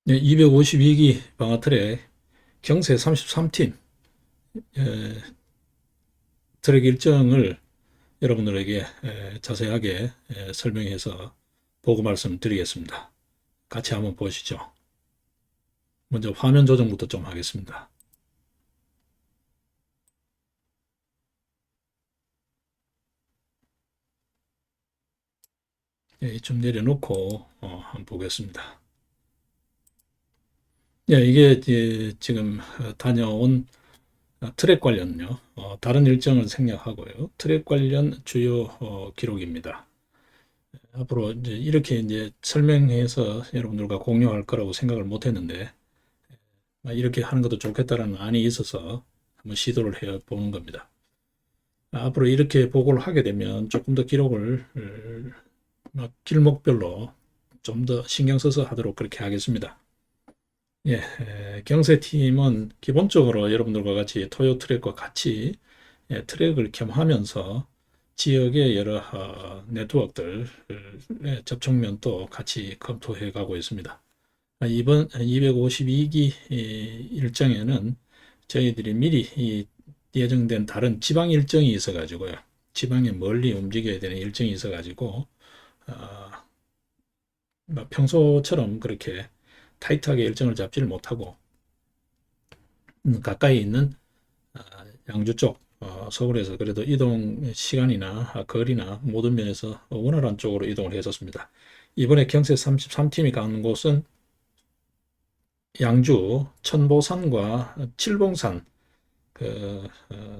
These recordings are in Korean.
네, 252기 방아트랙 경세 33팀 트랙 일정을 여러분들에게 자세하게 설명해서 보고 말씀드리겠습니다. 같이 한번 보시죠. 먼저 화면 조정부터 좀 하겠습니다. 좀 내려놓고 한번 보겠습니다. 이게 지금 다녀온 트랙 관련요. 다른 일정을 생략하고요. 트랙 관련 주요 기록입니다. 앞으로 이렇게 설명해서 여러분들과 공유할 거라고 생각을 못 했는데, 이렇게 하는 것도 좋겠다라는 안이 있어서 한번 시도를 해 보는 겁니다. 앞으로 이렇게 보고를 하게 되면 조금 더 기록을 길목별로 좀 더 신경 써서 하도록 그렇게 하겠습니다. 경세팀은 기본적으로 여러분들과 같이 토요 트랙과 같이 트랙을 겸하면서 지역의 여러 네트워크들 접촉면도 같이 검토해 가고 있습니다. 이번 252기 일정에는 저희들이 미리 예정된 다른 지방 일정이 있어 가지고요. 지방에 멀리 움직여야 되는 일정이 있어 가지고 평소처럼 그렇게 타이트하게 일정을 잡지를 못하고 가까이 있는 양주 쪽 서울에서 그래도 이동 시간이나 거리나 모든 면에서 원활한 쪽으로 이동을 했었습니다. 이번에 경세 33팀이 가는 곳은 양주 천보산과 칠봉산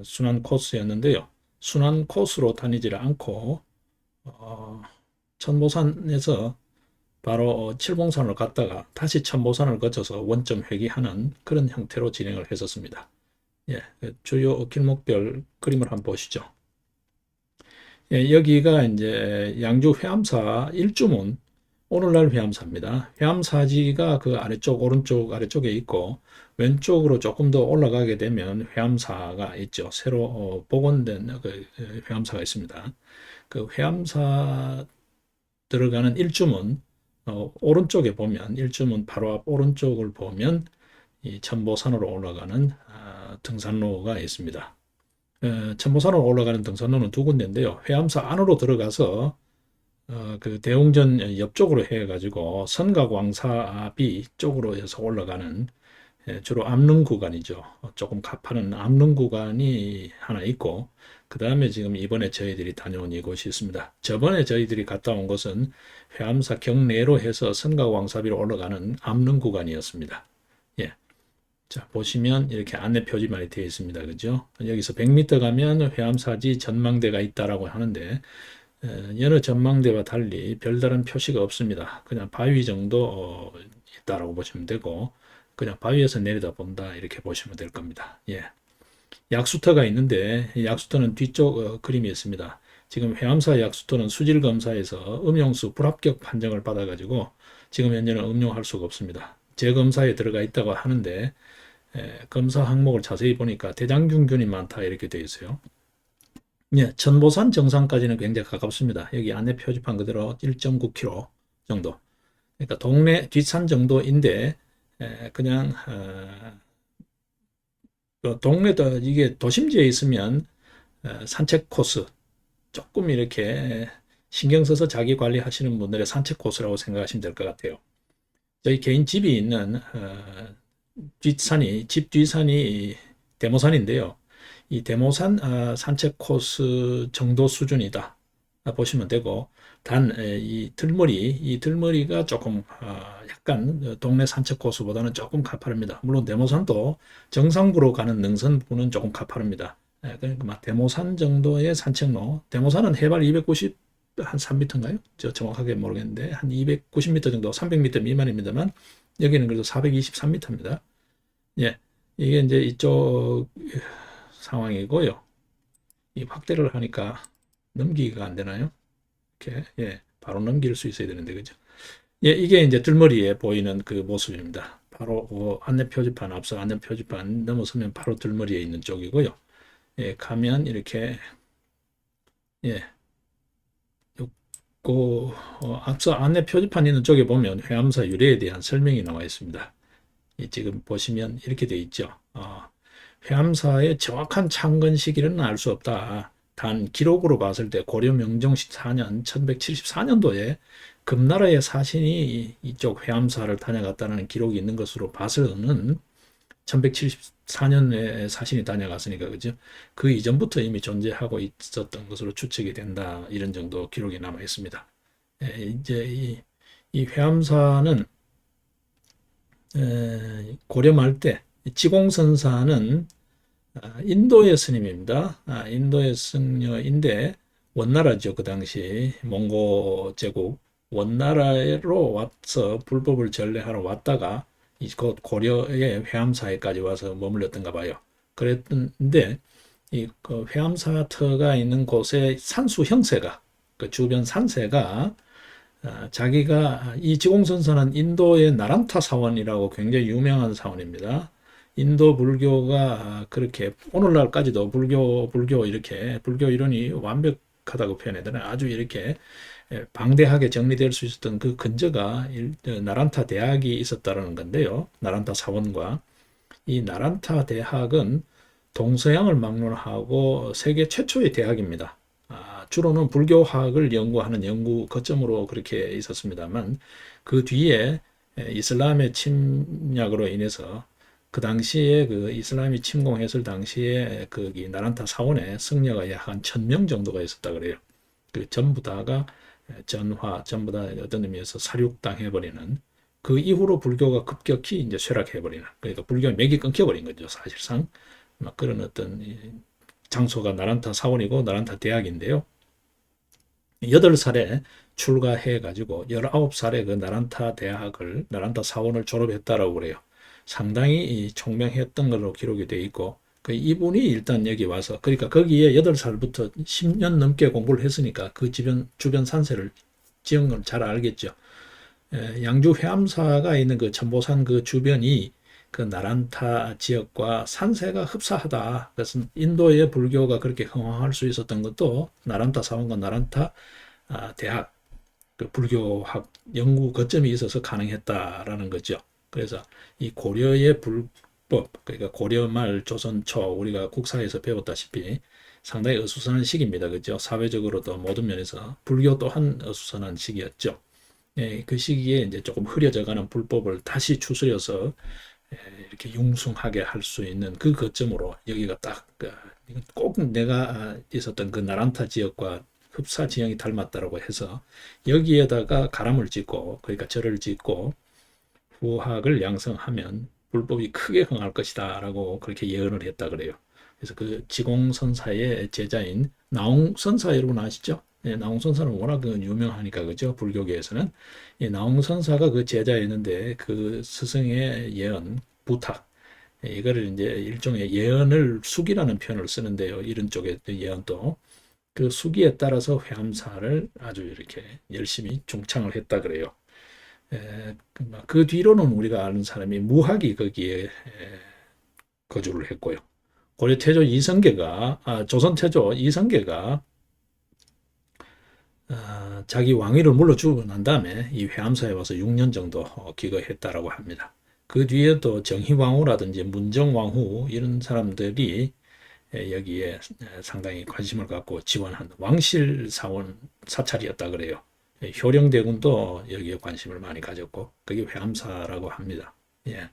순환 코스였는데요. 순환 코스로 다니지를 않고 천보산에서 바로 칠봉산을 갔다가 다시 천보산을 거쳐서 원점 회귀하는 그런 형태로 진행을 했었습니다. 주요 길목별 그림을 한번 보시죠. 여기가 이제 양주 회암사 일주문 오늘날 회암사입니다. 회암사지가 그 아래쪽 오른쪽 아래쪽에 있고 왼쪽으로 조금 더 올라가게 되면 회암사가 있죠. 새로 복원된 그 회암사가 있습니다. 그 회암사 들어가는 일주문 오른쪽에 보면 일주문 바로 앞 오른쪽을 보면 이 천보산으로 올라가는 등산로가 있습니다. 천보산으로 올라가는 등산로는 두 군데인데요. 회암사 안으로 들어가서 그 대웅전 옆쪽으로 해가지고 선각왕사비 쪽으로 해서 올라가는 주로 암릉 구간이죠. 조금 가파른 암릉 구간이 하나 있고 그 다음에 지금 이번에 저희들이 다녀온 이곳이 있습니다. 저번에 저희들이 갔다 온 곳은 회암사 경내로 해서 선각왕사비로 올라가는 암릉 구간이었습니다. 예. 자, 보시면 이렇게 안내 표지만이 되어 있습니다. 그죠? 여기서 100m 가면 회암사지 전망대가 있다라고 하는데 여러 전망대와 달리 별다른 표시가 없습니다. 그냥 바위 정도 있다라고 보시면 되고 그냥 바위에서 내려다 본다 이렇게 보시면 될 겁니다. 약수터가 있는데 약수터는 뒤쪽 그림이 있습니다. 지금 회암사 약수터는 수질 검사에서 음용수 불합격 판정을 받아가지고 지금 현재는 음용할 수가 없습니다. 재검사에 들어가 있다고 하는데 검사 항목을 자세히 보니까 대장균균이 많다 이렇게 되어 있어요. 천보산 정상까지는 굉장히 가깝습니다. 여기 안내 표지판 그대로 1.9km 정도. 그러니까 동네 뒷산 정도인데 그냥 동네도 이게 도심지에 있으면 산책 코스 조금 이렇게 신경 써서 자기 관리하시는 분들의 산책 코스라고 생각하시면 될 것 같아요. 저희 개인 집이 있는 집 뒷산이 대모산인데요. 이 대모산 산책 코스 정도 수준이다 보시면 되고 단 이 들머리가 조금 약간 동네 산책 코스보다는 조금 가파릅니다. 물론 대모산도 정상부로 가는 능선부는 조금 가파릅니다. 그러니까 대모산 정도의 산책로, 대모산은 해발 290, 한 3m인가요? 저 정확하게 모르겠는데 한 290m 정도, 300m 미만입니다만 여기는 그래도 423m입니다. 이게 이제 이쪽 상황이고요. 이 확대를 하니까 넘기기가 안 되나요? 이렇게 바로 넘길 수 있어야 되는데 그죠? 이게 이제 들머리에 보이는 그 모습입니다. 바로 안내 표지판 앞서 안내 표지판 넘어서면 바로 들머리에 있는 쪽이고요. 가면 이렇게 그 앞서 안내 표지판 있는 쪽에 보면 회암사 유래에 대한 설명이 나와 있습니다. 지금 보시면 이렇게 되어 있죠. 회암사의 정확한 창건 시기는 알 수 없다. 단 기록으로 봤을 때 고려 명종시 4년 1174년도에 금나라의 사신이 이쪽 회암사를 다녀갔다는 기록이 있는 것으로 봐서는 1174년에 사신이 다녀갔으니까 그죠? 그 이전부터 이미 존재하고 있었던 것으로 추측이 된다. 이런 정도 기록이 남아 있습니다. 이제 이 회암사는 고려 말 때 지공선사는 인도의 스님입니다. 인도의 승려인데 원나라죠. 그 당시 몽고 제국 원나라로 와서 불법을 전래하러 왔다가 곧 고려의 회암사에까지 와서 머물렀던가 봐요. 그랬는데 그 회암사터가 있는 곳에 산수 형세가 그 주변 산세가 자기가 이 지공선사는 인도의 나란타 사원이라고 굉장히 유명한 사원입니다. 인도 불교가 그렇게 오늘날까지도 불교 이렇게 불교 이론이 완벽하다고 표현해야 되나 아주 이렇게 방대하게 정리될 수 있었던 그 근저가 나란타 대학이 있었다는 건데요. 나란타 사원과 이 나란타 대학은 동서양을 막론하고 세계 최초의 대학입니다. 주로는 불교학을 연구하는 연구 거점으로 그렇게 있었습니다만 그 뒤에 이슬람의 침략으로 인해서 그 당시에 그 이슬람이 침공했을 당시에 거기 나란타 사원에 승려가 약 한 1000명 정도가 있었다 그래요. 그 전부 다가 전부 다 어떤 의미에서 살육당해버리는 그 이후로 불교가 급격히 이제 쇠락해버리는 그러니까 불교의 맥이 끊겨버린 거죠 사실상 막 그런 어떤 장소가 나란타 사원이고 나란타 대학인데요. 8살에 출가해가지고 19살에 그 나란타 대학을 나란타 사원을 졸업했다라고 그래요. 상당히 총명했던 걸로 기록이 되어 있고 그 이분이 일단 여기 와서 그러니까 거기에 8살부터 10년 넘게 공부를 했으니까 그 주변 산세를 지형을 잘 알겠죠. 양주 회암사가 있는 그 천보산 그 주변이 그 나란타 지역과 산세가 흡사하다. 그래서 인도의 불교가 그렇게 흥황할 수 있었던 것도 나란타 사원과 나란타 대학 그 불교학 연구 거점이 있어서 가능했다라는 거죠. 그래서 이 고려의 불법 그러니까 고려 말 조선 초 우리가 국사에서 배웠다시피 상당히 어수선한 시기입니다. 그죠? 사회적으로도 모든 면에서 불교 또한 어수선한 시기였죠. 그 시기에 이제 조금 흐려져가는 불법을 다시 추스려서 이렇게 융숭하게 할 수 있는 그 거점으로 여기가 딱 꼭 내가 있었던 그 나란타 지역과 흡사 지형이 닮았다고 해서 여기에다가 가람을 짓고 그러니까 절을 짓고 후학을 양성하면 불법이 크게 흥할 것이다 라고 그렇게 예언을 했다 그래요. 그래서 그 지공선사의 제자인 나홍선사 여러분 아시죠? 나홍선사는 워낙 유명하니까 그죠? 불교계에서는 나홍선사가 그 제자였는데 그 스승의 예언 부탁 이거를 이제 일종의 예언을 숙이라는 표현을 쓰는데요. 이런 쪽의 예언도 그 수기에 따라서 회암사를 아주 이렇게 열심히 중창을 했다 그래요. 그 뒤로는 우리가 아는 사람이 무학이 거기에 거주를 했고요. 고려 태조 이성계가 조선 태조 이성계가 자기 왕위를 물러주고 난 다음에 이 회암사에 와서 6년 정도 기거했다라고 합니다. 그 뒤에도 정희왕후라든지 문정왕후 이런 사람들이 여기에 상당히 관심을 갖고 지원한 왕실 사원 사찰이었다 그래요. 효령대군도 여기에 관심을 많이 가졌고 그게 회암사라고 합니다. 예,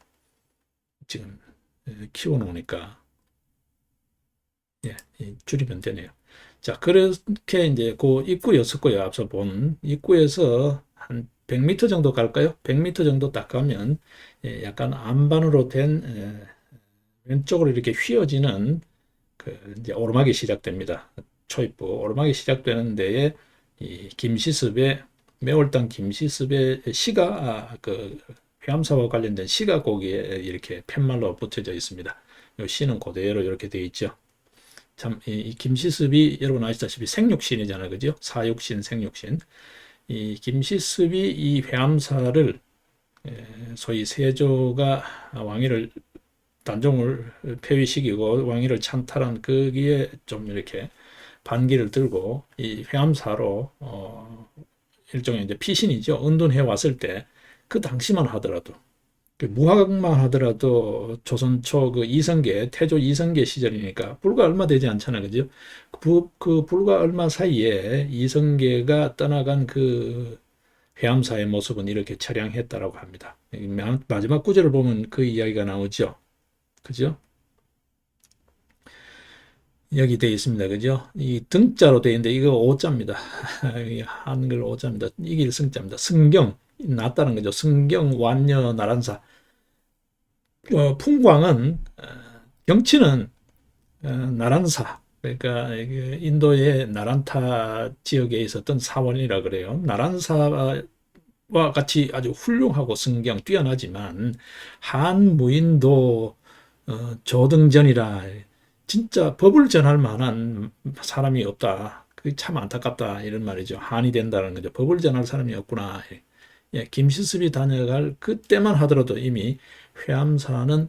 지금 키워놓으니까 예, 줄이면 되네요. 자, 그렇게 이제 그 입구였었고요. 앞서 본 입구에서 한 100m 정도 갈까요? 100m 정도 딱 가면 약간 안반으로 된 왼쪽으로 이렇게 휘어지는 그 이제 오르막이 시작됩니다. 초입부 오르막이 시작되는 데에 이 김시습의 매월당 김시습의 시가 그 회암사와 관련된 시가 거기에 이렇게 팻말로 붙여져 있습니다. 이 시는 그대로 이렇게 되어 있죠. 참, 이 김시습이 여러분 아시다시피 생육신이잖아요. 그죠? 사육신, 생육신. 이 김시습이 이 회암사를 소위 세조가 왕위를 단종을 폐위시키고 왕위를 찬탈한 거기에 좀 이렇게 반기를 들고 이 회암사로 일종의 이제 피신이죠. 은둔해 왔을 때 그 당시만 하더라도 그 무학만 하더라도 조선 초 그 이성계 태조 이성계 시절이니까 불과 얼마 되지 않잖아, 그죠? 그 불과 얼마 사이에 이성계가 떠나간 그 회암사의 모습은 이렇게 처량했다라고 합니다. 마지막 구절을 보면 그 이야기가 나오죠, 그죠? 여기 되어 있습니다. 그죠? 이 등자로 되어 있는데 이거 오자입니다. 한글 오자입니다. 이게 승자입니다. 승경, 낫다는 거죠. 승경, 완녀, 나란사. 풍광은 경치는 나란사, 그러니까 인도의 나란타 지역에 있었던 사원이라 그래요. 나란사와 같이 아주 훌륭하고 승경 뛰어나지만 한무인도 조등전이라 진짜 법을 전할 만한 사람이 없다. 그게 참 안타깝다 이런 말이죠. 한이 된다는 거죠. 법을 전할 사람이 없구나. 예, 김시습이 다녀갈 그때만 하더라도 이미 회암사는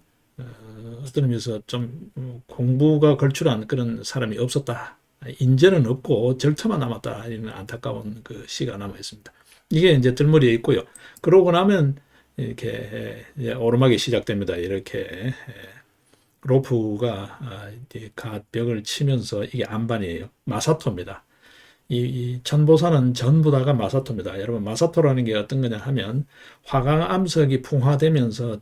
어떤 의미에서 좀 공부가 걸출한 그런 사람이 없었다. 인재는 없고 절터만 남았다. 이런 안타까운 그 시가 남아 있습니다. 이게 이제 들머리에 있고요. 그러고 나면 이렇게 오르막이 시작됩니다. 이렇게 로프가 벽을 치면서 이게 안반이에요. 마사토입니다. 이 천보산은 전부 다가 마사토입니다. 여러분 마사토라는 게 어떤 거냐 하면 화강암석이 풍화되면서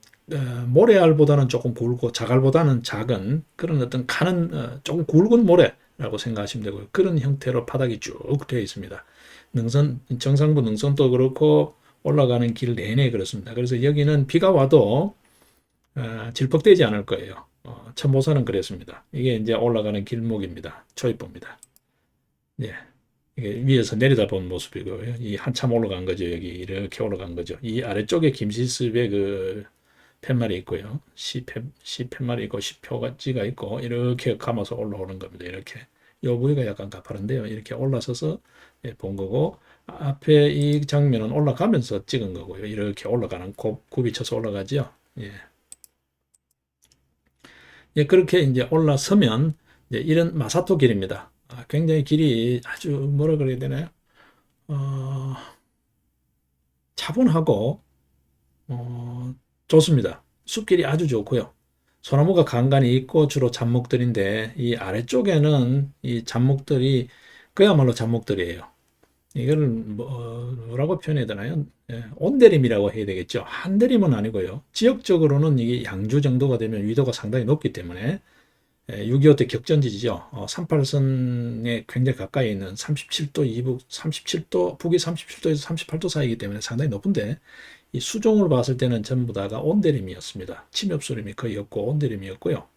모래알보다는 조금 굵고 자갈보다는 작은 그런 어떤 가는 조금 굵은 모래라고 생각하시면 되고요. 그런 형태로 바닥이 쭉 되어 있습니다. 정상부 능선도 그렇고 올라가는 길 내내 그렇습니다. 그래서 여기는 비가 와도 질퍽되지 않을 거예요. 천보산은 그랬습니다. 이게 이제 올라가는 길목입니다. 초입부입니다. 예. 이게 위에서 내려다본 모습이고요. 이 한참 올라간 거죠. 여기 이렇게 올라간 거죠. 이 아래쪽에 김시습의 그 팻말이 있고요. 시 팻말이 있고 시표가지가 있고 이렇게 감아서 올라오는 겁니다. 이렇게 요 부위가 약간 가파른데요. 이렇게 올라서서 본 거고 앞에 이 장면은 올라가면서 찍은 거고요. 이렇게 올라가는 굽이 쳐서 올라가죠. 예. 예, 그렇게 이제 올라서면 이제 이런 마사토 길입니다. 굉장히 길이 아주 뭐라 그래야 되나요? 어, 차분하고 좋습니다. 숲길이 아주 좋고요. 소나무가 간간히 있고 주로 잡목들인데 이 아래쪽에는 이 잡목들이 그야말로 잡목들이에요. 이거를 뭐라고 표현해야 되나요? 예, 온대림이라고 해야 되겠죠. 한대림은 아니고요. 지역적으로는 이게 양주 정도가 되면 위도가 상당히 높기 때문에 6.25 때 격전지죠. 38선에 굉장히 가까이 있는 37도 이북 37도 북이 37도에서 38도 사이이기 때문에 상당히 높은데 이 수종을 봤을 때는 전부 다가 온대림이었습니다. 침엽수림이 거의 없고 온대림이었고요.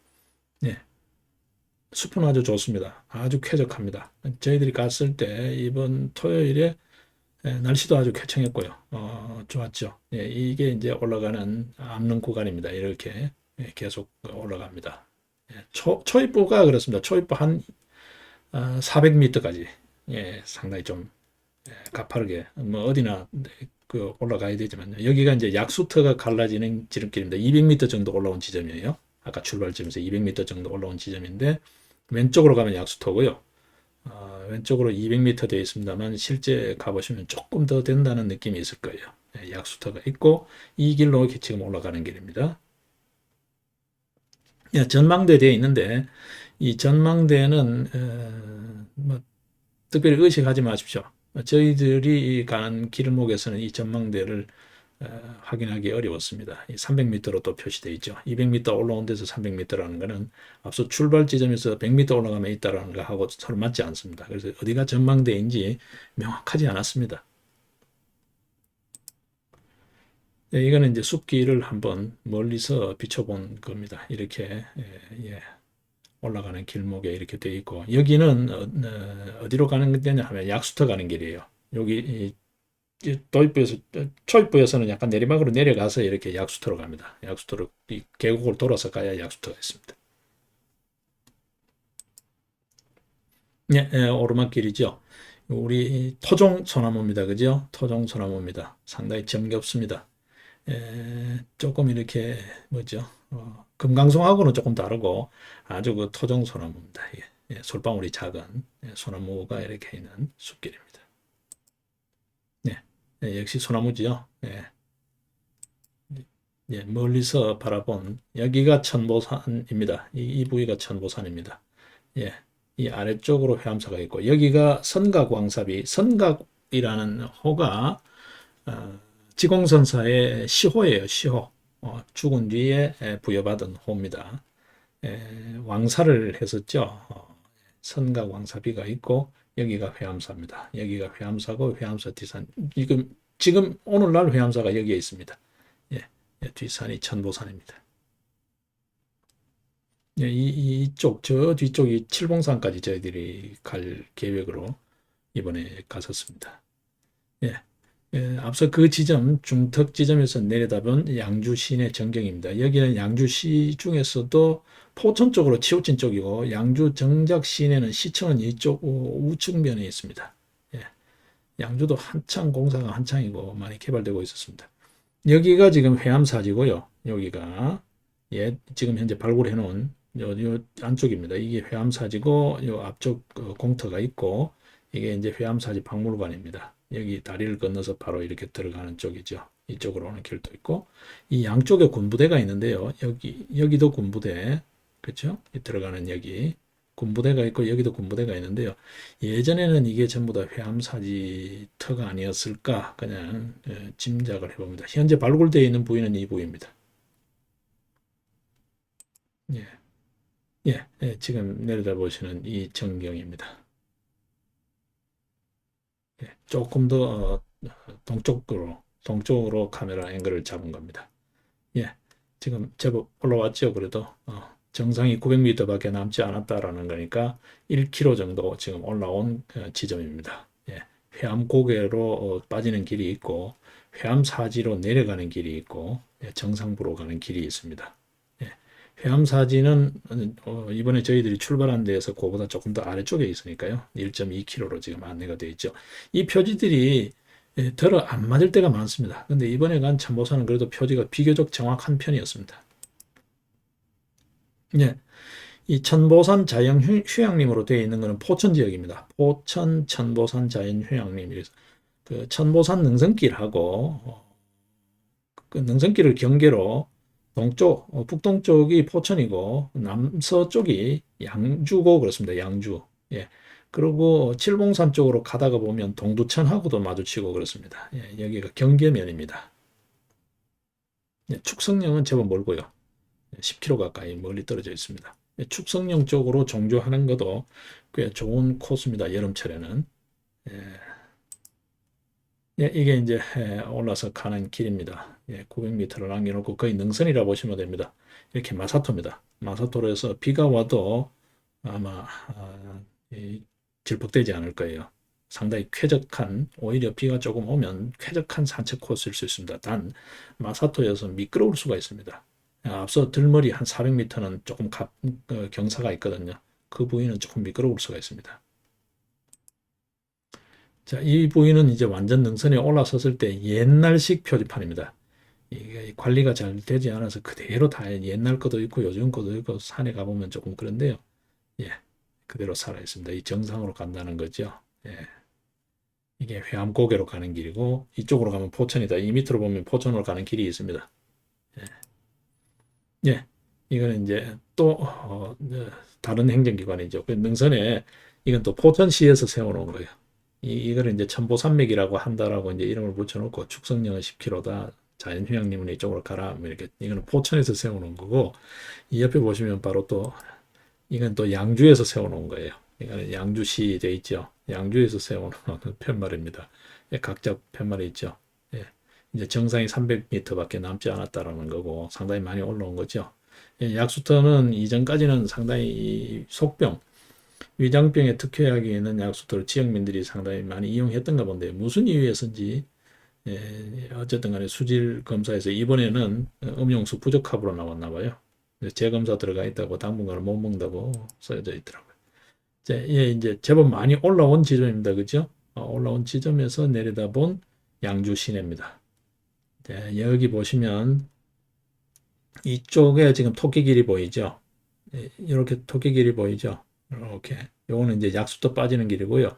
네. 숲은 아주 좋습니다. 아주 쾌적합니다. 저희들이 갔을 때 이번 토요일에 날씨도 아주 쾌청했고요. 좋았죠. 예, 이게 이제 올라가는 암릉 구간입니다. 이렇게 계속 올라갑니다. 예, 초입부가 그렇습니다. 초입부 한 400m까지 상당히 좀 가파르게 뭐 어디나 그 올라가야 되지만 여기가 이제 약수터가 갈라지는 지름길입니다. 200m 정도 올라온 지점이에요. 아까 출발점에서 200m 정도 올라온 지점인데 왼쪽으로 가면 약수터고요. 왼쪽으로 200m 되어 있습니다만 실제 가보시면 조금 더 된다는 느낌이 있을 거예요. 약수터가 있고 이 길로 지금 올라가는 길입니다. 전망대 되어 있는데 이 전망대는 뭐 특별히 의식하지 마십시오. 저희들이 가는 길목에서는 이 전망대를 확인하기 어려웠습니다. 300m로 또 표시되어 있죠. 200m 올라온 데서 300m라는 것은 앞서 출발 지점에서 100m 올라가면 있다라는 것하고 서로 맞지 않습니다. 그래서 어디가 전망대인지 명확하지 않았습니다. 이거는 이제 숲길을 한번 멀리서 비춰본 겁니다. 이렇게 올라가는 길목에 이렇게 되어 있고 여기는 어디로 가는 데냐 하면 약수터 가는 길이에요. 여기 도입부에서 초입부에서는 약간 내리막으로 내려가서 이렇게 약수터로 갑니다. 약수터로 계곡을 돌아서 가야 약수터가 있습니다. 오르막길이죠. 우리 토종 소나무입니다. 그죠? 토종 소나무입니다. 상당히 정겹습니다. 조금 이렇게 뭐죠? 금강송하고는 조금 다르고 아주 그 토종 소나무입니다. 솔방울이 작은 소나무가 이렇게 있는 숲길입니다. 네. 역시 소나무지요. 예. 예, 멀리서 바라본 여기가 천보산입니다. 이 부위가 천보산입니다. 예, 이 아래쪽으로 회암사가 있고 여기가 선각왕삽이 선각이라는 호가 지공선사의 시호예요. 시호. 죽은 뒤에 부여받은 호입니다. 왕사를 했었죠. 선각왕사비가 있고 여기가 회암사입니다. 여기가 회암사고 회암사 뒤산 지금 오늘날 회암사가 여기에 있습니다. 예, 뒷산이 천보산입니다. 예, 저 뒤쪽이 칠봉산까지 저희들이 갈 계획으로 이번에 갔었습니다. 예, 앞서 그 지점, 중턱 지점에서 내려다본 양주 시내 전경입니다. 여기는 양주시 중에서도 포천 쪽으로 치우친 쪽이고, 양주 정작 시내는 시청은 이쪽 우측면에 있습니다. 예, 양주도 한창 공사가 한창이고 많이 개발되고 있었습니다. 여기가 지금 회암사지고요. 여기가 지금 현재 발굴해 놓은 요 안쪽입니다. 이게 회암사지고 요 앞쪽 공터가 있고 이게 이제 회암사지 박물관입니다. 여기 다리를 건너서 바로 이렇게 들어가는 쪽이죠. 이쪽으로 오는 길도 있고 이 양쪽에 군부대가 있는데요. 여기도 군부대 그렇죠? 들어가는 여기 군부대가 있고 여기도 군부대가 있는데요. 예전에는 이게 전부 다 회암사지 터가 아니었을까 그냥 짐작을 해봅니다. 현재 발굴되어 있는 부위는 이 부위입니다. 예, 지금 내려다 보시는 이 전경입니다. 예, 조금 더 동쪽으로 카메라 앵글을 잡은 겁니다. 예, 지금 제법 올라왔죠. 그래도 정상이 900m밖에 남지 않았다라는 거니까 1km 정도 지금 올라온 지점입니다. 예, 회암고개로 빠지는 길이 있고 회암사지로 내려가는 길이 있고 정상부로 가는 길이 있습니다. 예, 회암사지는 이번에 저희들이 출발한 데에서 그보다 조금 더 아래쪽에 있으니까요. 1.2km로 지금 안내가 되어 있죠. 이 표지들이 들어 안 맞을 때가 많습니다. 근데 이번에 간 천보산은 그래도 표지가 비교적 정확한 편이었습니다. 예, 이 천보산 자연휴양림으로 되어 있는 것은 포천 지역입니다. 포천 천보산 자연휴양림. 그래서 그 천보산 능선길하고 그 능선길을 경계로 동쪽, 북동쪽이 포천이고 남서쪽이 양주고 그렇습니다. 양주. 예. 그리고 칠봉산 쪽으로 가다가 보면 동두천하고도 마주치고 그렇습니다. 예, 여기가 경계면입니다. 예, 축성령은 제법 멀고요. 10km 가까이 멀리 떨어져 있습니다. 예, 축성령 쪽으로 종주하는 것도 꽤 좋은 코스입니다. 여름철에는. 예. 예, 이게 이제 올라서 가는 길입니다. 예, 900m를 남겨놓고 거의 능선이라 보시면 됩니다. 이렇게 마사토입니다. 마사토로 해서 비가 와도 아마 질퍽되지 않을 거예요. 상당히 쾌적한, 오히려 비가 조금 오면 쾌적한 산책 코스일 수 있습니다. 단 마사토여서 미끄러울 수가 있습니다. 앞서 들머리 한 400m는 조금 경사가 있거든요. 그 부위는 조금 미끄러울 수가 있습니다. 자, 이 부위는 이제 완전 능선에 올라섰을 때 옛날식 표지판입니다. 이게 관리가 잘 되지 않아서 그대로 다 옛날 것도 있고 요즘 것도 있고 산에 가보면 조금 그런데요. 예, 그대로 살아 있습니다. 이 정상으로 간다는 거죠. 예, 이게 회암고개로 가는 길이고 이쪽으로 가면 포천이다. 이 밑으로 보면 포천으로 가는 길이 있습니다. 예, 이거는 이제 또 다른 행정기관이죠. 그 능선에 이건 또 포천시에서 세워놓은 거예요. 이거를 이제 천보산맥이라고 한다라고 이제 이름을 붙여놓고 축성령은 10km다. 자연휴양림은 이쪽으로 가라. 뭐 이렇게 이거는 포천에서 세워놓은 거고 이 옆에 보시면 바로 또 이건 또 양주에서 세워놓은 거예요. 이거는 양주시 돼 있죠. 양주에서 세워놓은 팻말입니다. 예, 각자 팻말이 있죠. 예, 이제 정상이 300m밖에 남지 않았다라는 거고 상당히 많이 올라온 거죠. 예, 약수터는 이전까지는 상당히 속병 위장병에 특효약이 있는 약수터를 지역민들이 상당히 많이 이용했던가 본데 무슨 이유에서인지 어쨌든 간에 수질 검사에서 이번에는 음용수 부적합으로 나왔나 봐요. 재검사 들어가 있다고 당분간은 못 먹는다고 써져 있더라고요. 이제 제법 많이 올라온 지점입니다. 그죠? 올라온 지점에서 내려다본 양주 시내입니다. 여기 보시면 이쪽에 지금 토끼길이 보이죠? 이렇게 토끼길이 보이죠? 이렇게 요거는 이제 약수터 빠지는 길이고요.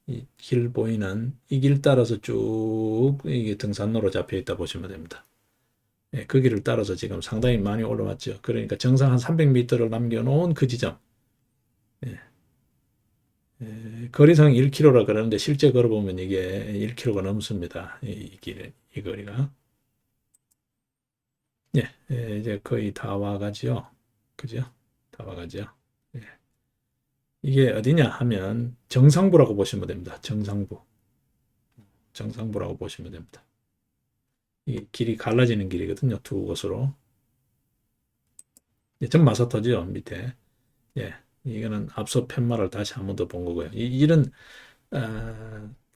이 길 보이는 이 길 따라서 쭉 이게 등산로로 잡혀 있다 보시면 됩니다. 예, 그 길을 따라서 지금 상당히 많이 올라왔죠. 그러니까 정상 한 300m를 남겨놓은 그 지점. 예, 거리상 1km라 그러는데 실제 걸어보면 이게 1km가 넘습니다. 이 거리가. 예, 이제 거의 다 와가지요. 그죠? 다 와가죠. 예. 이게 어디냐 하면 정상부라고 보시면 됩니다. 정상부. 정상부라고 보시면 됩니다. 이 길이 갈라지는 길이거든요. 두 곳으로. 예, 전 마사터죠. 밑에. 예. 이거는 앞서 팻말을 다시 한 번 더 본 거고요. 이런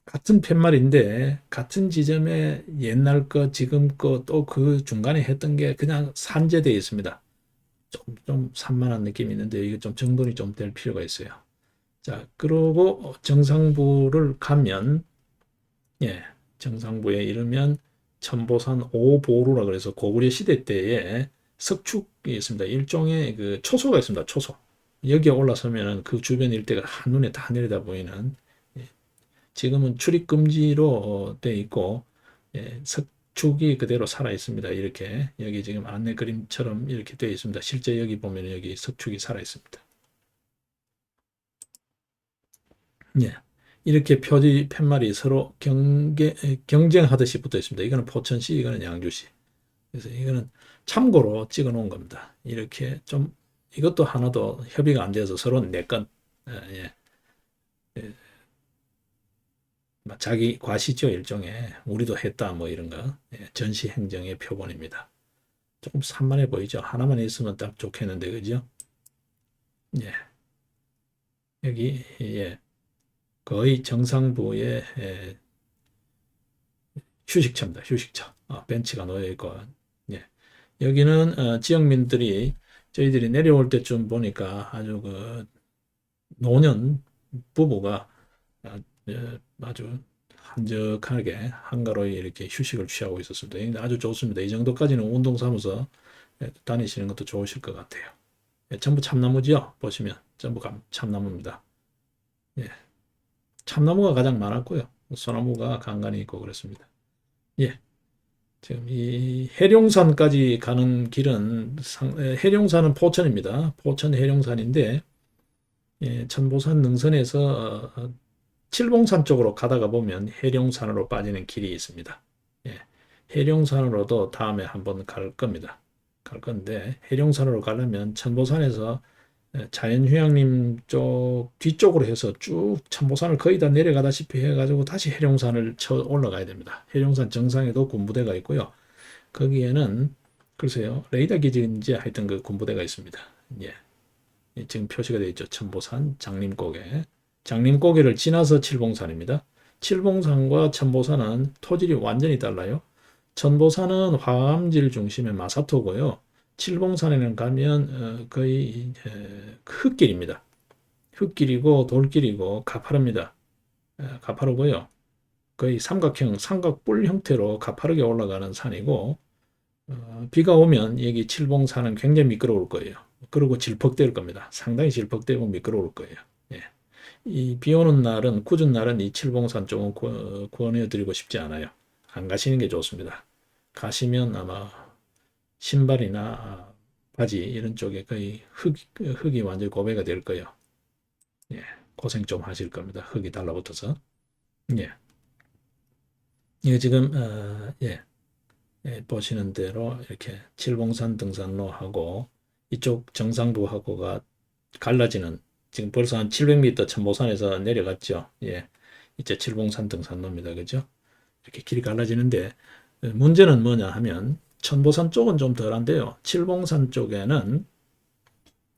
같은 팻말인데 같은 지점에 옛날 거, 지금 거, 또 그 중간에 했던 게 그냥 산재되어 있습니다. 좀 산만한 느낌이 있는데 이게 좀 정돈이 좀 될 필요가 있어요. 자, 그러고 정상부를 가면 예, 정상부에 이르면 천보산 오보루라 그래서 고구려 시대 때에 석축이 있습니다. 일종의 그 초소가 있습니다. 초소. 여기에 올라서면은 그 주변 일대가 한눈에 다 내려다 보이는 예, 지금은 출입 금지로 돼 있고 예, 석축이 그대로 살아 있습니다. 이렇게 여기 지금 안내 그림처럼 이렇게 되어 있습니다. 실제 여기 보면 여기 석축이 살아 있습니다. 예. 이렇게 표지 팻말이 서로 경쟁하듯이 붙어 있습니다. 이거는 포천시, 이거는 양주시. 그래서 이거는 참고로 찍어 놓은 겁니다. 이렇게 좀 이것도 하나도 협의가 안 돼서 서로 내 건. 예. 예. 자기 과시죠, 일종의. 우리도 했다, 뭐 이런 거. 예. 전시 행정의 표본입니다. 조금 산만해 보이죠? 하나만 있으면 딱 좋겠는데, 그죠? 예. 여기, 예. 거의 정상부에 휴식처입니다. 휴식처. 벤치가 놓여 있고. 예. 여기는 지역민들이 저희들이 내려올 때쯤 보니까 아주 그 노년 부부가 아주 한적하게 한가로이 이렇게 휴식을 취하고 있었습니다. 아주 좋습니다. 이 정도까지는 운동 삼아서 다니시는 것도 좋으실 것 같아요. 예, 전부 참나무지요. 보시면 전부 참나무입니다. 예. 참나무가 가장 많았고요. 소나무가 간간히 있고 그렇습니다. 예. 지금 이 해룡산까지 가는 길은 해룡산은 포천입니다. 포천 해룡산인데 예, 천보산 능선에서 칠봉산 쪽으로 가다가 보면 해룡산으로 빠지는 길이 있습니다. 예, 해룡산으로도 다음에 한번 갈 겁니다. 갈 건데 해룡산으로 가려면 천보산에서 자연휴양림 쪽 뒤쪽으로 해서 쭉 천보산을 거의 다 내려가다시피 해가지고 다시 해룡산을 쳐 올라가야 됩니다. 해룡산 정상에도 군부대가 있고요. 거기에는 글쎄요 레이더 기지인지 하여튼 그 군부대가 있습니다. 예, 지금 표시가 되어 있죠. 천보산 장림고개. 장림고개를 지나서 칠봉산입니다. 칠봉산과 천보산은 토질이 완전히 달라요. 천보산은 화암질 중심의 마사토고요. 칠봉산에는 가면 거의 흙길입니다. 흙길이고 돌길이고 가파릅니다. 가파르고요. 거의 삼각형, 삼각뿔 형태로 가파르게 올라가는 산이고 비가 오면 여기 칠봉산은 굉장히 미끄러울 거예요. 그리고 질퍽될 겁니다. 상당히 질퍽되고 미끄러울 거예요. 예. 이 비 오는 날은, 궂은 날은 이 칠봉산 쪽은 권해드리고 싶지 않아요. 안 가시는 게 좋습니다. 가시면 아마 신발이나 바지 이런 쪽에 거의 흙이 완전히 고배가 될 거예요. 예, 고생 좀 하실 겁니다. 흙이 달라붙어서. 예. 이게 지금 보시는 대로 이렇게 칠봉산 등산로하고 이쪽 정상부하고가 갈라지는 지금 벌써 한 700m 천보산에서 내려갔죠. 예. 이제 칠봉산 등산로입니다. 그죠? 이렇게 길이 갈라지는데 문제는 뭐냐 하면 천보산 쪽은 좀 덜한데요. 칠봉산 쪽에는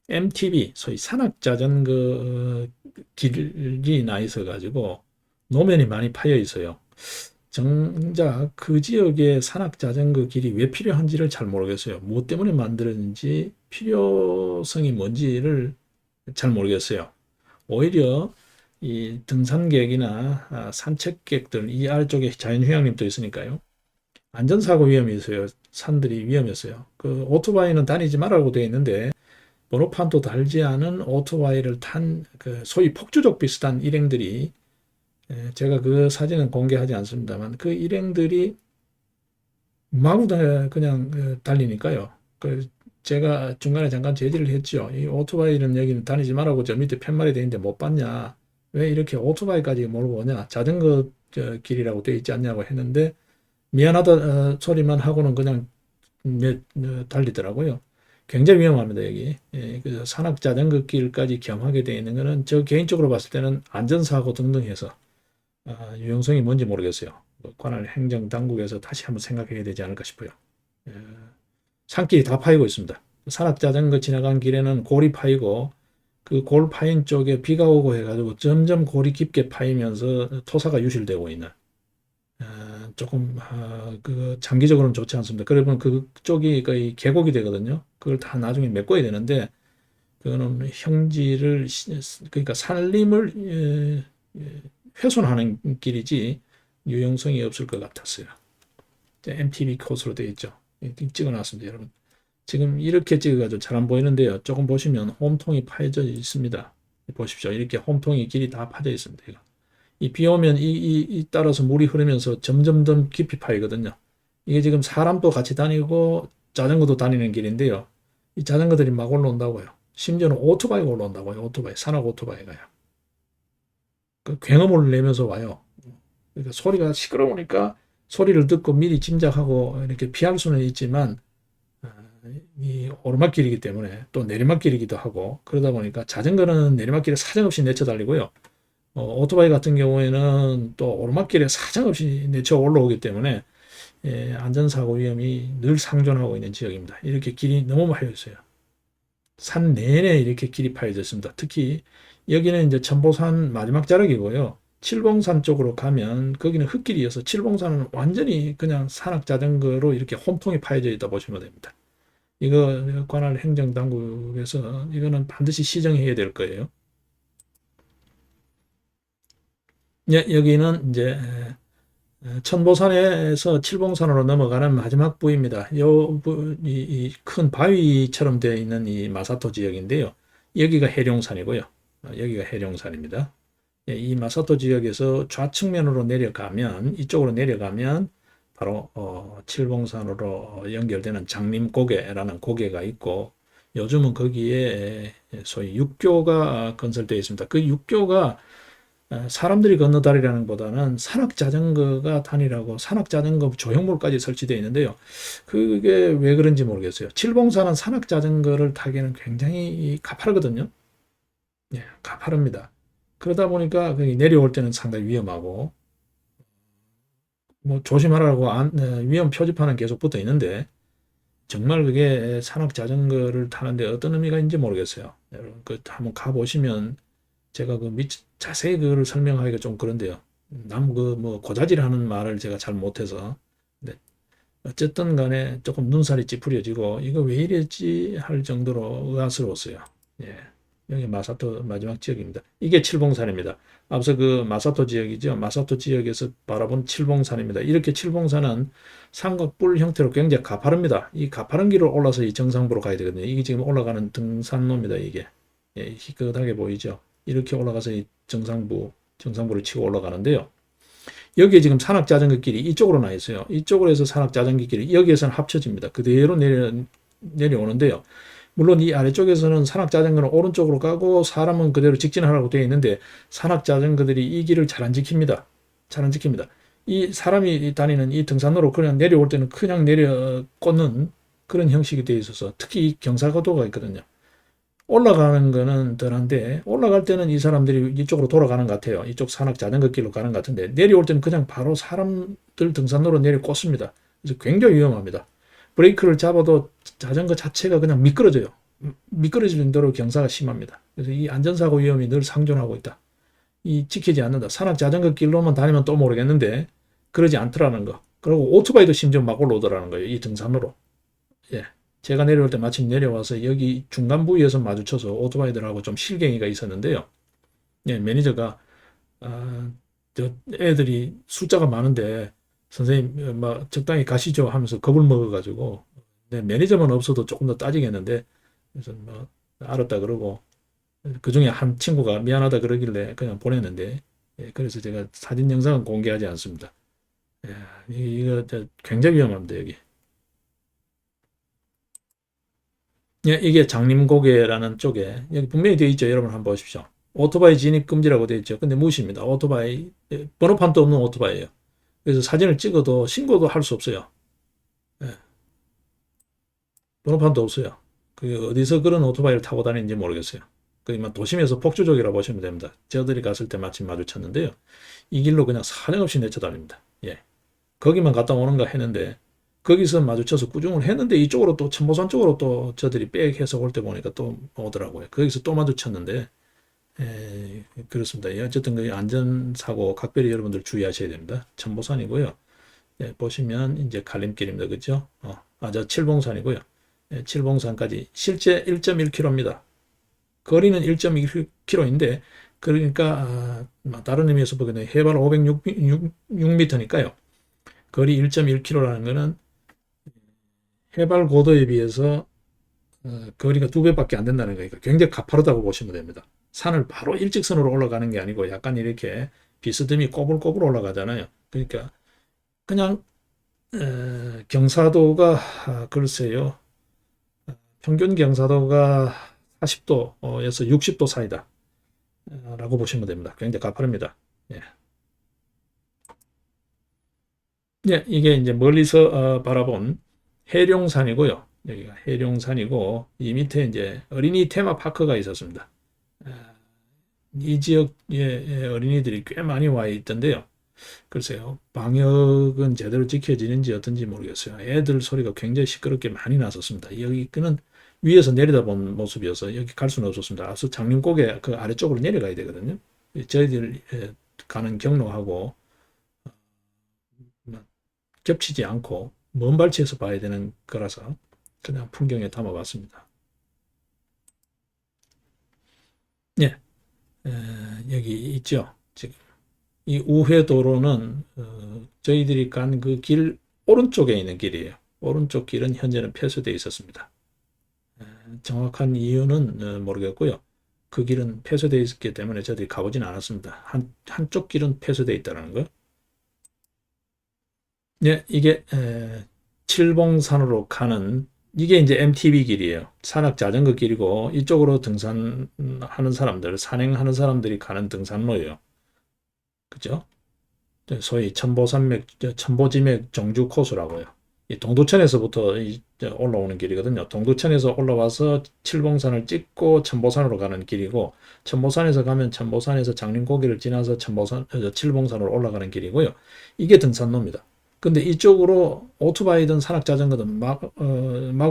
MTB, 소위 산악자전거 길이 나 있어 가지고 노면이 많이 파여 있어요. 정작 그 지역의 산악자전거 길이 왜 필요한지를 잘 모르겠어요. 무엇 때문에 만들었는지 필요성이 뭔지를 잘 모르겠어요. 오히려 이 등산객이나 산책객들 이 아래쪽에 자연휴양림도 있으니까요. 안전사고 위험이 있어요. 산들이 위험했어요. 그 오토바이는 다니지 말라고 되어 있는데 번호판도 달지 않은 오토바이를 탄 그 소위 폭주족 비슷한 일행들이 제가 그 사진은 공개하지 않습니다만 그 일행들이 마구 그냥 달리니까요. 제가 중간에 잠깐 제지를 했죠. 이 오토바이는 여기는 다니지 말라고 저 밑에 팻말이 돼 있는데 못 봤냐? 왜 이렇게 오토바이까지 몰고 오냐? 자전거 길이라고 돼 있지 않냐고 했는데 미안하다 소리만 하고는 그냥 달리더라고요. 굉장히 위험합니다, 여기. 그 산악 자전거 길까지 겸하게 되어 있는 거는 저 개인적으로 봤을 때는 안전사고 등등 해서 유용성이 뭔지 모르겠어요. 관할 행정당국에서 다시 한번 생각해야 되지 않을까 싶어요. 예, 산길이 다 파이고 있습니다. 산악 자전거 지나간 길에는 골이 파이고 그 골 파인 쪽에 비가 오고 해가지고 점점 골이 깊게 파이면서 토사가 유실되고 있는 조금 그 장기적으로는 좋지 않습니다. 그러면 그쪽이 거의 계곡이 되거든요. 그걸 다 나중에 메꿔야 되는데 그거는 형질을 그러니까 산림을 훼손하는 길이지 유용성이 없을 것 같았어요. MTB 코스로 되어 있죠. 찍어놨습니다, 여러분. 지금 이렇게 찍어가지고 잘 안 보이는데요. 조금 보시면 홈통이 파여져 있습니다. 보십시오. 이렇게 홈통이 길이 다 파져 있습니다. 이거. 이 비 오면 이 따라서 물이 흐르면서 점점 더 깊이 파이거든요. 이게 지금 사람도 같이 다니고 자전거도 다니는 길인데요. 이 자전거들이 막 올라온다고요. 심지어는 오토바이가 올라온다고요. 오토바이, 산악 오토바이가요. 그 굉음을 내면서 와요. 그러니까 소리가 시끄러우니까 소리를 듣고 미리 짐작하고 이렇게 피할 수는 있지만 이 오르막길이기 때문에 또 내리막길이기도 하고 그러다 보니까 자전거는 내리막길에 사정없이 내쳐 달리고요. 오토바이 같은 경우에는 또 오르막길에 사정없이 내쳐 올라오기 때문에 안전사고 위험이 늘 상존하고 있는 지역입니다. 이렇게 길이 너무 파여 있어요. 산 내내 이렇게 길이 파여져 있습니다. 특히 여기는 이제 천보산 마지막 자락이고요. 칠봉산 쪽으로 가면 거기는 흙길이어서 칠봉산은 완전히 그냥 산악 자전거로 이렇게 홈통이 파여져 있다 보시면 됩니다. 이거 관할 행정당국에서 이거는 반드시 시정해야 될 거예요. 여기는 이제 천보산에서 칠봉산으로 넘어가는 마지막 부위입니다. 이큰 바위처럼 되어 있는 이 마사토 지역인데요. 여기가 해룡산이고요. 여기가 해룡산입니다. 이 마사토 지역에서 좌측면으로 내려가면 이쪽으로 내려가면 바로 칠봉산으로 연결되는 장림고개라는 고개가 있고 요즘은 거기에 소위 육교가 건설되어 있습니다. 그 육교가 사람들이 건너다니라는 보다는 산악자전거가 다니라고 산악자전거 조형물까지 설치되어 있는데요. 그게 왜 그런지 모르겠어요. 칠봉산은 산악자전거를 타기에는 굉장히 가파르거든요. 예, 가파릅니다. 그러다 보니까 내려올 때는 상당히 위험하고 뭐 조심하라고 위험 표지판은 계속 붙어 있는데 정말 그게 산악 자전거를 타는데 어떤 의미가 있는지 모르겠어요. 여러분 그 한번 가보시면 제가 자세히 그걸 설명하기가 좀 그런데요. 남 뭐 고자질하는 말을 제가 잘 못해서 근데 어쨌든 간에 조금 눈살이 찌푸려지고 이거 왜 이랬지 할 정도로 의아스러웠어요. 예. 여기 마사토 마지막 지역입니다. 이게 칠봉산입니다. 앞서 그 마사토 지역이죠. 마사토 지역에서 바라본 칠봉산입니다. 이렇게 칠봉산은 삼각뿔 형태로 굉장히 가파릅니다. 이 가파른 길을 올라서 이 정상부로 가야 되거든요. 이게 지금 올라가는 등산로입니다. 이게 희끗하게 보이죠. 이렇게 올라가서 이 정상부를 치고 올라가는데요. 여기에 지금 산악자전거 길이 이쪽으로 나 있어요. 이쪽으로 해서 산악자전거 길이 여기에서는 합쳐집니다. 그대로 내려오는데요. 물론 이 아래쪽에서는 산악자전거는 오른쪽으로 가고 사람은 그대로 직진하라고 되어 있는데 산악자전거들이 이 길을 잘 안 지킵니다. 잘 안 지킵니다. 이 사람이 다니는 이 등산로로 그냥 내려올 때는 그냥 내려 꽂는 그런 형식이 되어 있어서 특히 경사고도가 있거든요. 올라가는 거는 덜한데 올라갈 때는 이 사람들이 이쪽으로 돌아가는 것 같아요. 이쪽 산악자전거 길로 가는 것 같은데 내려올 때는 그냥 바로 사람들 등산로로 내려 꽂습니다. 그래서 굉장히 위험합니다. 브레이크를 잡아도 자전거 자체가 그냥 미끄러져요. 미끄러질 정도로 경사가 심합니다. 그래서 이 안전사고 위험이 늘 상존하고 있다. 이 지키지 않는다. 산악 자전거 길로만 다니면 또 모르겠는데 그러지 않더라는 거. 그리고 오토바이도 심지어 막 올라오더라는 거예요. 이 등산로로. 예. 제가 내려올 때 마침 내려와서 여기 중간 부위에서 마주쳐서 오토바이들하고 좀 실갱이가 있었는데요. 예, 매니저가 저 애들이 숫자가 많은데 선생님 막 적당히 가시죠 하면서 겁을 먹어가지고 매니저만 없어도 조금 더 따지겠는데 그래서 뭐 알았다 그러고 그 중에 한 친구가 미안하다 그러길래 그냥 보냈는데 예, 그래서 제가 사진 영상은 공개하지 않습니다. 예, 이거 굉장히 위험합니다, 여기. 예, 이게 장림고개라는 쪽에 여기 분명히 되어 있죠. 여러분 한번 보십시오. 오토바이 진입 금지라고 되어 있죠. 근데 무시입니다. 오토바이 번호판도 없는 오토바이예요. 그래서 사진을 찍어도 신고도 할 수 없어요. 예, 번호판도 없어요. 그 어디서 그런 오토바이를 타고 다니는지 모르겠어요. 그러니까 도심에서 폭주족이라고 보시면 됩니다. 저들이 갔을 때 마침 마주쳤는데요. 이 길로 그냥 사정없이 내쳐다닙니다. 예. 거기만 갔다 오는가 했는데 거기서 마주쳐서 꾸중을 했는데 이쪽으로 또 천보산 쪽으로 또 저들이 백해서 올 때 보니까 또 오더라고요. 거기서 또 마주쳤는데 그렇습니다. 예, 어쨌든 그 안전사고 각별히 여러분들 주의하셔야 됩니다. 천보산이고요. 예, 보시면 이제 갈림길입니다. 그죠? 저 칠봉산이고요. 예, 칠봉산까지 실제 1.1km입니다. 거리는 1.1km인데 그러니까 다른 의미에서 보면 해발 506m니까요. 거리 1.1km라는 것은 해발 고도에 비해서 거리가 2배밖에 안 된다는 거니까 굉장히 가파르다고 보시면 됩니다. 산을 바로 일직선으로 올라가는 게 아니고 약간 이렇게 비스듬히 꼬불꼬불 올라가잖아요. 그러니까 그냥 경사도가 글쎄요. 평균 경사도가 40도에서 60도 사이다 라고 보시면 됩니다. 굉장히 가파릅니다. 예. 예, 이게 이제 멀리서 바라본 해룡산이고요. 여기가 해룡산이고 이 밑에 이제 어린이 테마파크가 있었습니다. 이 지역에 어린이들이 꽤 많이 와 있던데요. 글쎄요, 방역은 제대로 지켜지는지 어떤지 모르겠어요. 애들 소리가 굉장히 시끄럽게 많이 났었습니다. 여기 그는 위에서 내려다본 모습이어서 여기 갈 수는 없었습니다. 앞서 장림곡에 그 아래쪽으로 내려가야 되거든요. 저희들 가는 경로하고 겹치지 않고 먼 발치에서 봐야 되는 거라서 그냥 풍경에 담아봤습니다. 예, 여기 있죠. 지금 이 우회도로는 저희들이 간 그 길 오른쪽에 있는 길이에요. 오른쪽 길은 현재는 폐쇄되어 있었습니다. 정확한 이유는 모르겠고요. 그 길은 폐쇄되어 있었기 때문에 저희들이 가보진 않았습니다. 한쪽 길은 폐쇄되어 있다는 거. 예, 이게 칠봉산으로 가는 이게 이제 MTB 길이에요. 산악 자전거 길이고 이쪽으로 등산하는 사람들, 산행하는 사람들이 가는 등산로예요. 그죠? 소위 천보산맥, 천보지맥 정주 코스라고요. 이 동두천에서부터 올라오는 길이거든요. 동두천에서 올라와서 칠봉산을 찍고 천보산으로 가는 길이고, 천보산에서 가면 천보산에서 장림고개를 지나서 칠봉산으로 올라가는 길이고요. 이게 등산로입니다. 근데 이쪽으로 오토바이든 산악자전거든 막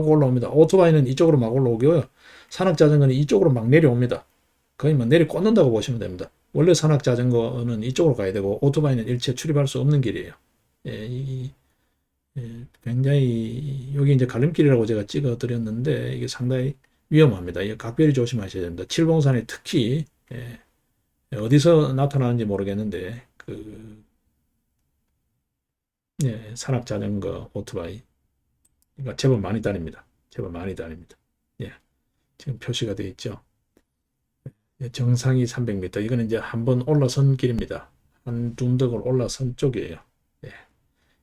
올라옵니다. 오토바이는 이쪽으로 막 올라오고요. 산악자전거는 이쪽으로 막 내려옵니다. 거의 막 내리 꽂는다고 보시면 됩니다. 원래 산악자전거는 이쪽으로 가야 되고 오토바이는 일체 출입할 수 없는 길이에요. 예, 굉장히 여기 이제 갈림길이라고 제가 찍어 드렸는데 이게 상당히 위험합니다. 이게 각별히 조심하셔야 됩니다. 칠봉산에 특히 어디서 나타나는지 모르겠는데 산악자전거 오토바이 그러니까 제법 많이 다닙니다. 제법 많이 다닙니다. 예, 지금 표시가 되어 있죠. 정상이 300m. 이거는 이제 한번 올라선 길입니다. 한 둔덕을 올라선 쪽이에요. 예.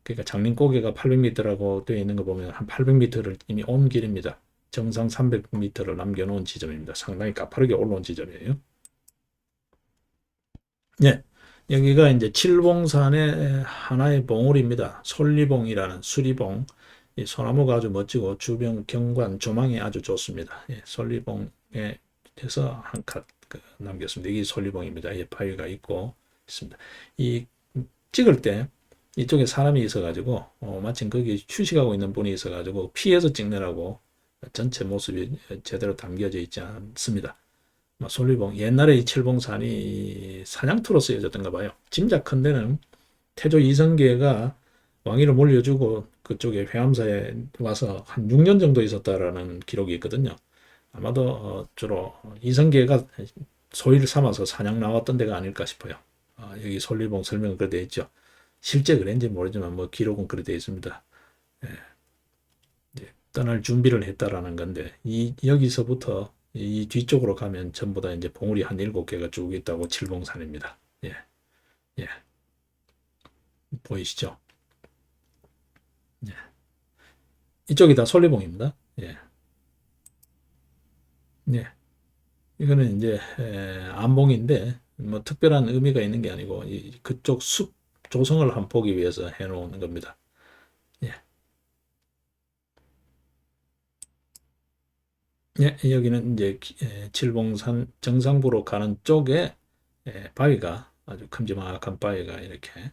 그러니까 장림고개가 800m라고 되어 있는 거 보면 한 800m를 이미 온 길입니다. 정상 300m를 남겨놓은 지점입니다. 상당히 가파르게 올라온 지점이에요. 예. 여기가 이제 칠봉산의 하나의 봉우리입니다. 솔리봉이라는 수리봉. 이 소나무가 아주 멋지고 주변 경관 조망이 아주 좋습니다. 예. 솔리봉에 해서 한 컷 남겼습니다. 이게 솔리봉입니다. 예파이가 있고 있습니다. 이 찍을 때 이쪽에 사람이 있어가지고 마침 거기 휴식하고 있는 분이 있어가지고 피해서 찍느라고 전체 모습이 제대로 담겨져 있지 않습니다. 솔리봉 옛날에 이 칠봉산이 사냥터로 쓰여졌던가 봐요. 짐작컨대는 태조 이성계가 왕위를 물려주고 그쪽에 회암사에 와서 한 6년 정도 있었다라는 기록이 있거든요. 아마도 주로 이성계가 소위를 삼아서 사냥 나왔던 데가 아닐까 싶어요. 여기 솔리봉 설명은 그렇게 되어 있죠. 실제 그랬는지 모르지만 뭐 기록은 그렇게 되어 있습니다. 떠날 준비를 했다라는 건데 여기서부터 이 뒤쪽으로 가면 전부 다 이제 봉우리 한 7개가 쭉 있다고 칠봉산입니다. 예. 예, 보이시죠? 예, 이쪽이 다 솔리봉입니다. 예, 예, 이거는 이제 안봉인데 뭐 특별한 의미가 있는 게 아니고 그쪽 숲 조성을 한번 보기 위해서 해놓은 겁니다. 예, 예, 여기는 이제 칠봉산 정상부로 가는 쪽에 바위가 아주 큼지막한 바위가 이렇게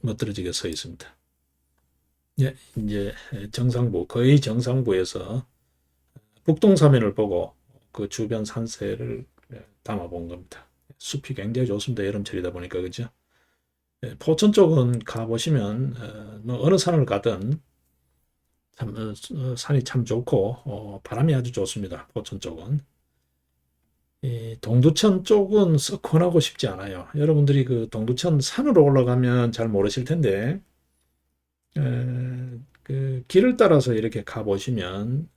멋들어지게 서 있습니다. 예, 이제 정상부 거의 정상부에서 북동사면을 보고 그 주변 산세를 담아 본 겁니다. 숲이 굉장히 좋습니다. 여름철이다 보니까 그죠? 포천 쪽은 가보시면 뭐 어느 산을 가든 참, 산이 참 좋고 바람이 아주 좋습니다. 포천 쪽은. 이 동두천 쪽은 썩 권하고 싶지 않아요. 여러분들이 그 동두천 산으로 올라가면 잘 모르실 텐데 그 길을 따라서 이렇게 가보시면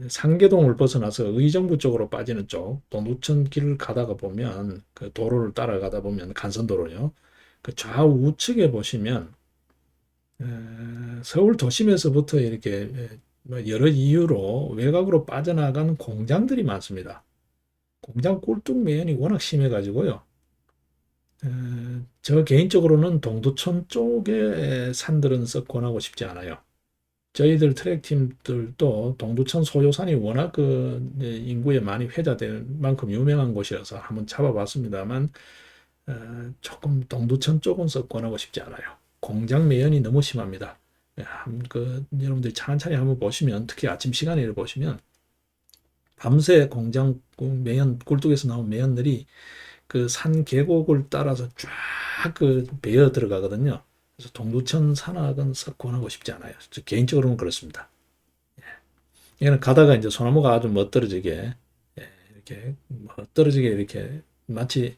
상계동을 벗어나서 의정부 쪽으로 빠지는 쪽 동두천 길을 가다가 보면 그 도로를 따라가다 보면 간선도로요. 그 좌우측에 보시면 서울 도심에서부터 이렇게 뭐 여러 이유로 외곽으로 빠져나간 공장들이 많습니다. 공장 꿀뚝 매연이 워낙 심해가지고요. 저 개인적으로는 동두천 쪽의 산들은 썩 권하고 싶지 않아요. 저희들 트랙팀들도 동두천 소요산이 워낙 그 인구에 많이 회자될 만큼 유명한 곳이라서 한번 잡아봤습니다만 조금 동두천 쪽은 썩 권하고 싶지 않아요. 공장 매연이 너무 심합니다. 그 여러분들이 천천히 한번 보시면 특히 아침 시간에 보시면 밤새 공장 매연 굴뚝에서 나온 매연들이 그 산 계곡을 따라서 쫙 그 베어 들어가거든요. 그래서 동두천 산악은 썩 권하고 싶지 않아요. 저 개인적으로는 그렇습니다. 얘는 가다가 이제 소나무가 아주 멋들어지게 이렇게 멋들어지게 이렇게 마치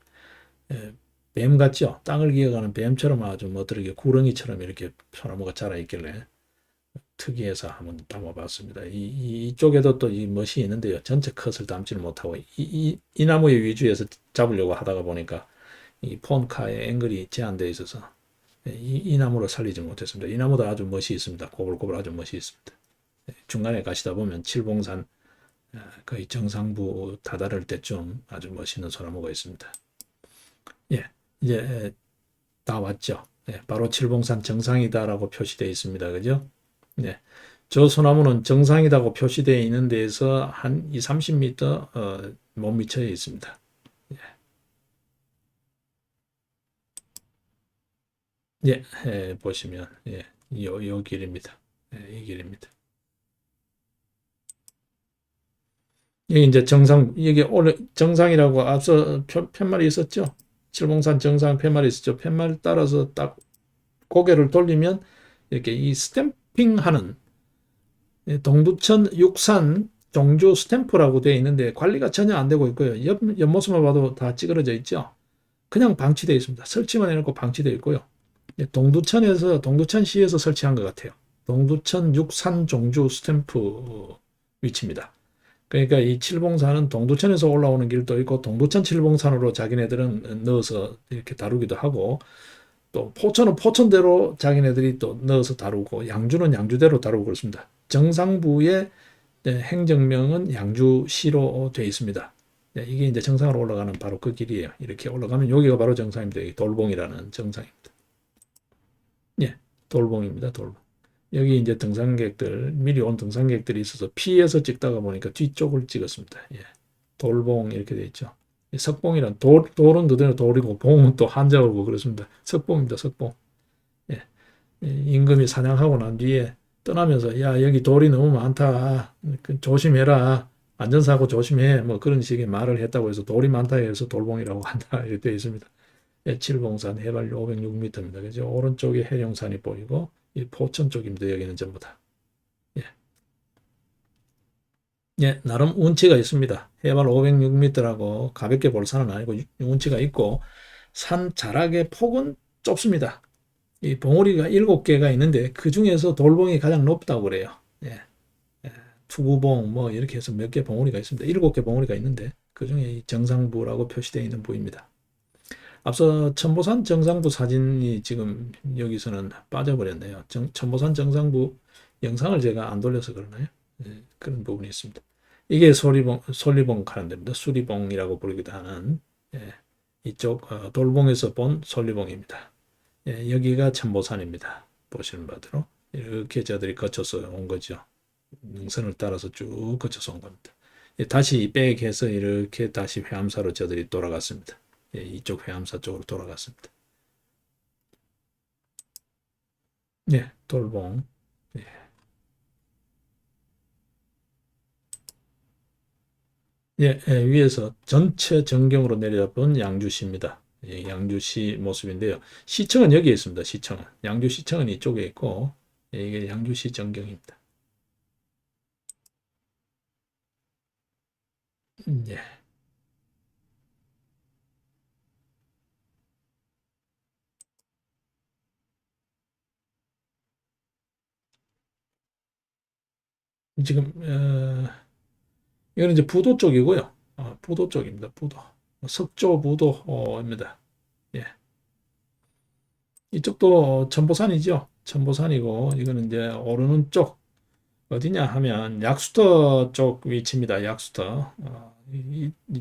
뱀 같죠? 땅을 기어가는 뱀처럼 아주 멋들어지게 구렁이처럼 이렇게 소나무가 자라 있길래 특이해서 한번 담아봤습니다. 이쪽에도 또 이 멋이 있는데요. 전체 컷을 담지는 못하고 이 나무의 위주에서 잡으려고 하다가 보니까 이 폰카의 앵글이 제한되어 있어서 이 나무로 살리지 못했습니다. 이 나무도 아주 멋이 있습니다. 고불고불 아주 멋이 있습니다. 중간에 가시다 보면 칠봉산 거의 정상부 다다를 때쯤 아주 멋있는 소나무가 있습니다. 예, 이제 다 왔죠. 바로 칠봉산 정상이다라고 표시되어 있습니다. 그죠? 네. 저 소나무는 정상이라고 표시되어 있는 데에서 한 2, 30m 못 미쳐 있습니다. 예, 보시면 요 길입니다. 이 길입니다. 여기 이제 정상 여기 올해 정상이라고 앞서 팻말이 있었죠. 칠봉산 정상 팻말이 있었죠. 팻말 따라서 딱 고개를 돌리면 이렇게 이 스탬핑하는 동두천 육산 종주 스탬프라고 되어 있는데 관리가 전혀 안 되고 있고요. 옆모습만 봐도 다 찌그러져 있죠. 그냥 방치되어 있습니다. 설치만 해놓고 방치되어 있고요. 동두천시에서 설치한 것 같아요. 동두천 육산 종주 스탬프 위치입니다. 그러니까 이 칠봉산은 동두천에서 올라오는 길도 있고 동두천 칠봉산으로 자기네들은 넣어서 이렇게 다루기도 하고 또 포천은 포천대로 자기네들이 또 넣어서 다루고 양주는 양주대로 다루고 그렇습니다. 정상부의 행정명은 양주시로 되어 있습니다. 이게 이제 정상으로 올라가는 바로 그 길이에요. 이렇게 올라가면 여기가 바로 정상입니다. 여기 돌봉이라는 정상입니다. 예, 돌봉입니다. 돌봉. 여기 이제 등산객들, 미리 온 등산객들이 있어서 피해서 찍다가 보니까 뒤쪽을 찍었습니다. 예, 돌봉 이렇게 돼 있죠. 석봉이란 돌은 그대로 돌이고 봉은 또 한자어고 그렇습니다. 석봉입니다. 석봉. 예, 임금이 사냥하고 난 뒤에 떠나면서 야 여기 돌이 너무 많다. 조심해라. 안전사고 조심해. 뭐 그런 식의 말을 했다고 해서 돌이 많다 해서 돌봉이라고 한다. 이렇게 되어 있습니다. 예, 칠봉산 해발 506m입니다. 그죠? 오른쪽에 해령산이 보이고 이 포천 쪽입니다. 여기는 전부 다. 예. 예, 나름 운치가 있습니다. 해발 506m라고 가볍게 볼 산은 아니고 운치가 있고 산 자락의 폭은 좁습니다. 이 봉우리가 7개가 있는데 그 중에서 돌봉이 가장 높다고 그래요. 예. 투구봉 뭐 이렇게 해서 몇 개 봉우리가 있습니다. 7개 봉우리가 있는데 그중에 이 정상부라고 표시되어 있는 부입니다. 앞서 천보산 정상부 사진이 지금 여기서는 빠져버렸네요. 천보산 정상부 영상을 제가 안 돌려서 그러나요? 그런 부분이 있습니다. 이게 솔리봉 가는 데입니다. 수리봉이라고 부르기도 하는 이쪽 돌봉에서 본 솔리봉입니다. 여기가 천보산입니다. 보시는 바대로 이렇게 저들이 거쳐서 온 거죠. 능선을 따라서 쭉 거쳐서 온 겁니다. 다시 백해서 이렇게 다시 회암사로 저들이 돌아갔습니다. 이쪽 회암사 쪽으로 돌아갔습니다. 돌봉. 위에서 전체 전경으로 내려본 양주시입니다. 양주시 모습인데요. 시청은 여기에 있습니다. 시청은. 양주시청은 이쪽에 있고, 이게 양주시 전경입니다. 예. 지금, 이거는 이제 부도 쪽이고요. 부도 쪽입니다. 부도. 석조 부도입니다. 예. 이쪽도 천보산이죠. 천보산이고, 이거는 이제 오르는 쪽, 어디냐 하면 약수터 쪽 위치입니다. 약수터.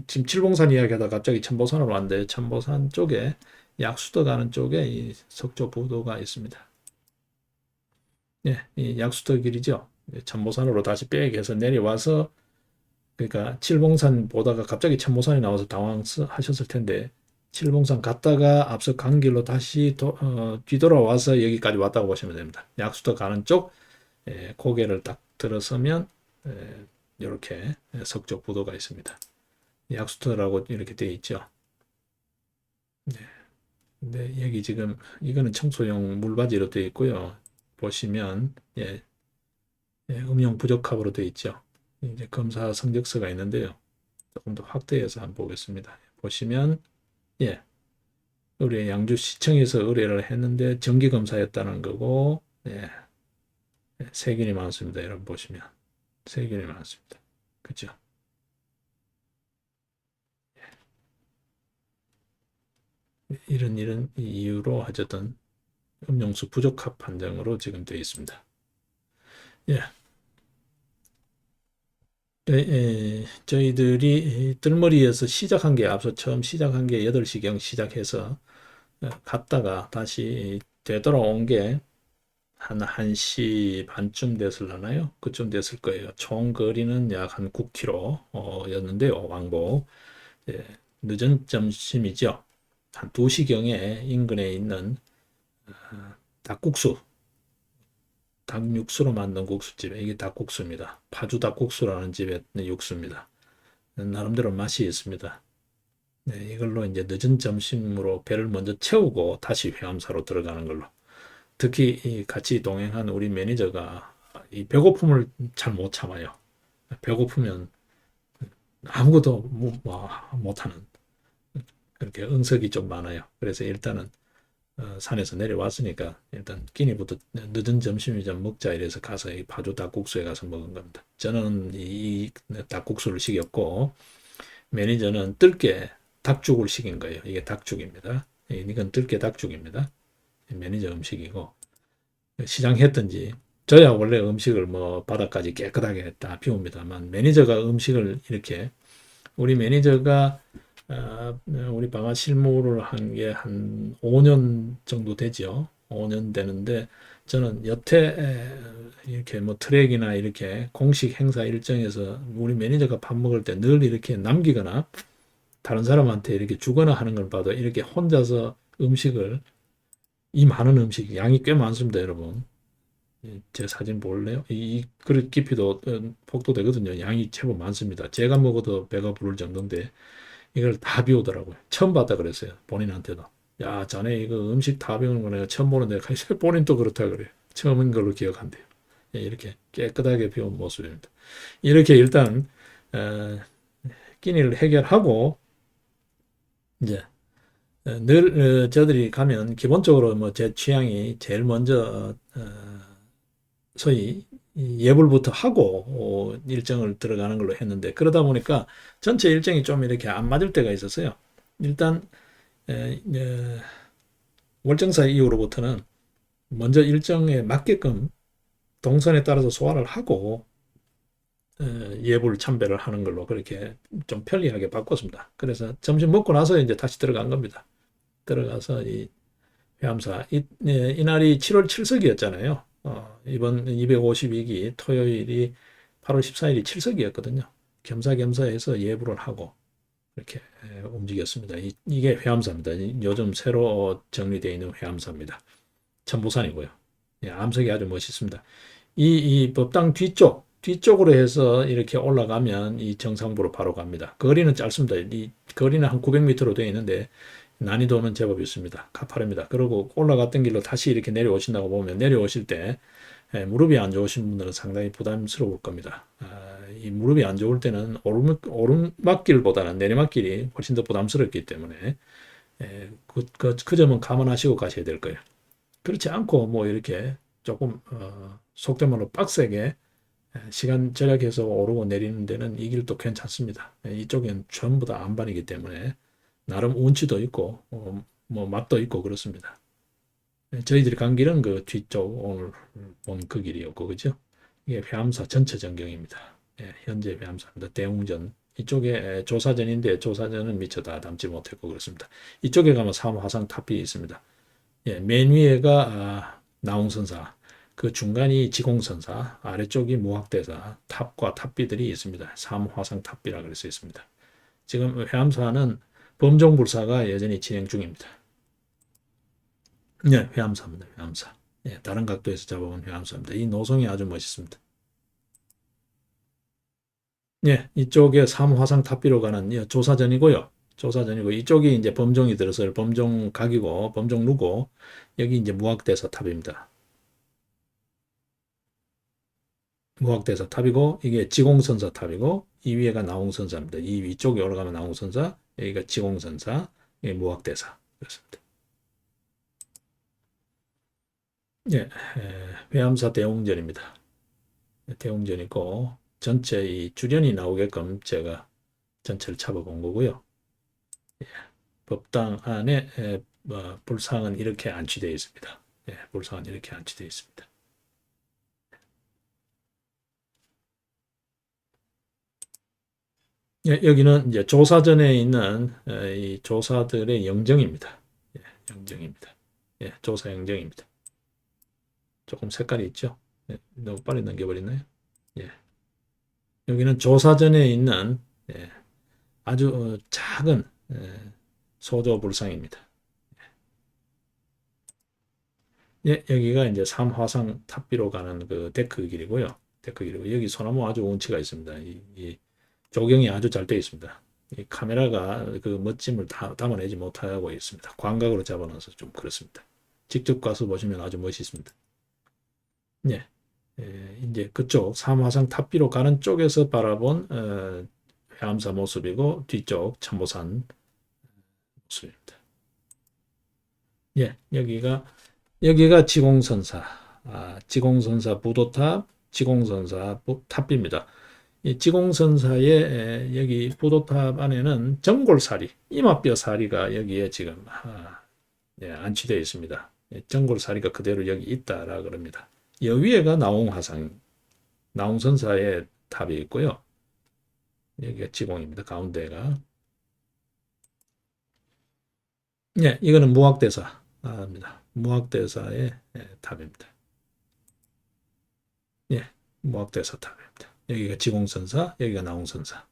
지금 칠봉산 이야기하다 갑자기 천보산으로 왔는데, 천보산 쪽에 약수터 가는 쪽에 이 석조 부도가 있습니다. 이 약수터 길이죠. 천보산으로 다시 백해서 내려와서, 그러니까 칠봉산 보다가 갑자기 천보산이 나와서 당황하셨을 텐데, 칠봉산 갔다가 앞서 간 길로 다시 뒤돌아와서 여기까지 왔다고 보시면 됩니다. 약수터 가는 쪽 고개를 딱 들어서면 이렇게 석조 부도가 있습니다. 약수터라고 이렇게 되어 있죠. 근데 여기 지금 이거는 청소용 물바지로 되어 있고요. 보시면 음용 부적합으로 되어 있죠. 이제 검사 성적서가 있는데요. 조금 더 확대해서 한번 보겠습니다. 보시면 의뢰 양주시청에서 의뢰를 했는데 정기검사였다는 거고 세균이 많습니다. 여러분 보시면 세균이 많습니다. 그죠? 이런 이유로 어쨌든 음용수 부적합 판정으로 지금 되어 있습니다. 저희들이 뜰머리에서 시작한 게 앞서 처음 시작한 게 8시경 시작해서 갔다가 다시 되돌아온 게 한 1시 반쯤 됐을라나요? 그쯤 됐을 거예요. 총 거리는 약 한 9km 였는데요. 왕복. 늦은 점심이죠. 한 2시경에 인근에 있는 닭국수, 닭육수로 만든 국수집에 이게 닭국수입니다. 파주 닭국수라는 집의 육수입니다. 나름대로 맛이 있습니다. 이걸로 이제 늦은 점심으로 배를 먼저 채우고 다시 회암사로 들어가는 걸로. 특히 같이 동행한 우리 매니저가 이 배고픔을 잘 못 참아요. 배고프면 아무것도 못하는 그렇게 응석이 좀 많아요. 그래서 일단은 산에서 내려왔으니까 일단 끼니부터 늦은 점심이 좀 먹자 이래서 가서 이 파주 닭국수에 가서 먹은 겁니다. 저는 이 닭국수를 시켰고 매니저는 뜰게 닭죽을 시킨 거예요. 이게 닭죽입니다. 이건 뜰게 닭죽입니다. 매니저 음식이고 시장했든지 저야 원래 음식을 뭐 바닥까지 깨끗하게 다 비웁니다만 매니저가 음식을 이렇게 우리 매니저가 우리 방아 실무를 한 게 한 5년 정도 되죠. 5년 되는데 저는 여태 이렇게 뭐 트랙이나 이렇게 공식 행사 일정에서 우리 매니저가 밥 먹을 때 늘 이렇게 남기거나 다른 사람한테 이렇게 주거나 하는 걸 봐도 이렇게 혼자서 음식을 이 많은 음식 양이 꽤 많습니다, 여러분. 제 사진 볼래요? 이 그릇 깊이도 폭도 되거든요. 양이 제법 많습니다. 제가 먹어도 배가 부를 정도인데 이걸 다 비우더라고요. 처음 봤다 그랬어요. 본인한테도. 야, 자네 이거 음식 다 비우는 거 내가 처음 보는데 본인도 그렇다 그래요. 처음인 걸로 기억한대요. 이렇게 깨끗하게 비운 모습입니다. 이렇게 일단 끼니를 해결하고 이제 늘 저들이 가면 기본적으로 뭐 제 취향이 제일 먼저 소위 이 예불부터 하고 일정을 들어가는 걸로 했는데 그러다 보니까 전체 일정이 좀 이렇게 안 맞을 때가 있었어요. 일단 월정사 이후로부터는 먼저 일정에 맞게끔 동선에 따라서 소화를 하고 예불 참배를 하는 걸로 그렇게 좀 편리하게 바꿨습니다. 그래서 점심 먹고 나서 이제 다시 들어간 겁니다. 들어가서 이 회암사 이날이 7월 7석이었잖아요. 이번 252기 토요일이 8월 14일이 7석이었거든요. 겸사겸사해서 예불을 하고 이렇게 움직였습니다. 이게 회암사입니다. 요즘 새로 정리되어 있는 회암사입니다. 천보산이고요. 예, 암석이 아주 멋있습니다. 이 법당 뒤쪽으로 해서 이렇게 올라가면 이 정상부로 바로 갑니다. 거리는 짧습니다. 이 거리는 한 900m로 되어 있는데 난이도는 제법 있습니다. 가파릅니다. 그리고 올라갔던 길로 다시 이렇게 내려오신다고 보면 내려오실 때 무릎이 안 좋으신 분들은 상당히 부담스러울 겁니다. 이 무릎이 안 좋을 때는 오르막길보다는 내리막길이 훨씬 더 부담스럽기 때문에 그 점은 감안하시고 가셔야 될 거예요. 그렇지 않고 뭐 이렇게 조금 속된 말로 빡세게 시간 절약해서 오르고 내리는 데는 이 길도 괜찮습니다. 이쪽엔 전부 다 안반이기 때문에 나름 운치도 있고 뭐 맛도 있고 그렇습니다. 저희들이 간 길은 그 뒤쪽 오늘 본 그 길이었고 그죠? 이게 회암사 전체 전경입니다. 현재 회암사입니다. 대웅전 이쪽에 조사전인데 조사전은 미처 다 담지 못했고 그렇습니다. 이쪽에 가면 삼화상 탑이 있습니다. 맨 위에가 나홍선사, 그 중간이 지공선사, 아래쪽이 무학대사, 탑과 탑비들이 있습니다. 삼화상 탑비라 그럴 수 있습니다. 지금 회암사는 범종불사가 여전히 진행 중입니다. 네, 회암사입니다. 회암사. 다른 각도에서 잡아본 회암사입니다. 이 노송이 아주 멋있습니다. 이쪽에 삼화상 탑비로 가는 조사전이고요. 조사전이고 이쪽이 이제 범종이 들어서 범종각이고 범종루고 여기 이제 무학대사 탑입니다. 무학대사 탑이고 이게 지공선사 탑이고 이 위에가 나홍선사입니다. 이 위쪽에 올라가면 나홍선사, 여기가 지공선사, 여기 무학대사 그렇습니다. 회암사 대웅전입니다. 대웅전이고 전체 이 주련이 나오게끔 제가 전체를 잡아본 거고요. 법당 안에 불상은 이렇게 안치되어 있습니다. 불상은 이렇게 안치되어 있습니다. 여기는 이제 조사전에 있는 이 조사들의 영정입니다. 영정입니다. 조사 영정입니다. 조금 색깔이 있죠? 너무 빨리 넘겨버렸나요? 여기는 조사전에 있는 아주 작은 소조불상입니다. 여기가 이제 삼화상 탑비로 가는 그 데크 길이고요. 데크 길이고 여기 소나무 아주 운치가 있습니다. 이 조경이 아주 잘 되어 있습니다. 이 카메라가 그 멋짐을 담아내지 못하고 있습니다. 광각으로 잡아놔서 좀 그렇습니다. 직접 가서 보시면 아주 멋있습니다. 이제 그쪽 삼화상 탑비로 가는 쪽에서 바라본 회암사 모습이고 뒤쪽 천보산 모습입니다. 여기가 지공선사, 지공선사 부도탑, 지공선사 탑비입니다. 이 지공선사의 여기 부도탑 안에는 정골사리, 이마뼈 사리가 여기에 지금 안치되어 있습니다. 정골사리가 그대로 여기 있다라 그럽니다. 여위에가 나홍화상, 나홍선사의 탑이 있고요. 여기가 지공입니다. 가운데가. 이거는 무학대사입니다. 무학대사의 탑입니다. 무학대사 탑입니다. 여기가 지공선사, 여기가 나홍선사.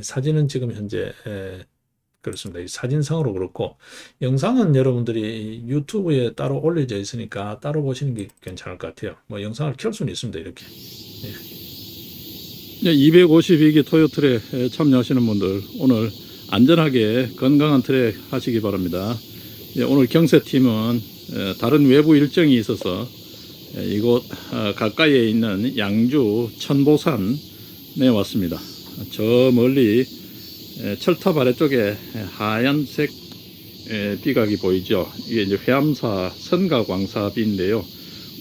사진은 지금 현재 그렇습니다. 이 사진상으로 그렇고 영상은 여러분들이 유튜브에 따로 올려져 있으니까 따로 보시는 게 괜찮을 것 같아요. 뭐 영상을 켤 수는 있습니다. 이렇게. 252기 토요트랙 참여하시는 분들 오늘 안전하게 건강한 트랙 하시기 바랍니다. 오늘 경세팀은 다른 외부 일정이 있어서 이곳 가까이에 있는 양주 천보산에 왔습니다. 저 멀리 철탑 아래쪽에 하얀색 비각이 보이죠. 이게 이제 회암사 선가광사비인데요.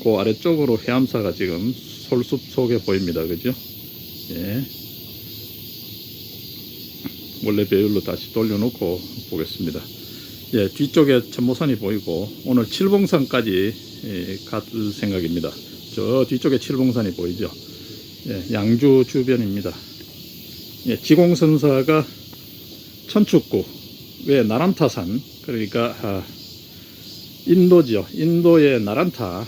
그 아래쪽으로 회암사가 지금 솔숲 속에 보입니다. 그죠? 예. 원래 배율로 다시 돌려놓고 보겠습니다. 예, 뒤쪽에 천모산이 보이고 오늘 칠봉산까지 갈 생각입니다. 저 뒤쪽에 칠봉산이 보이죠? 예, 양주 주변입니다. 예, 지공선사가 천축구 외 나란타산, 그러니까 인도죠. 인도의 나란타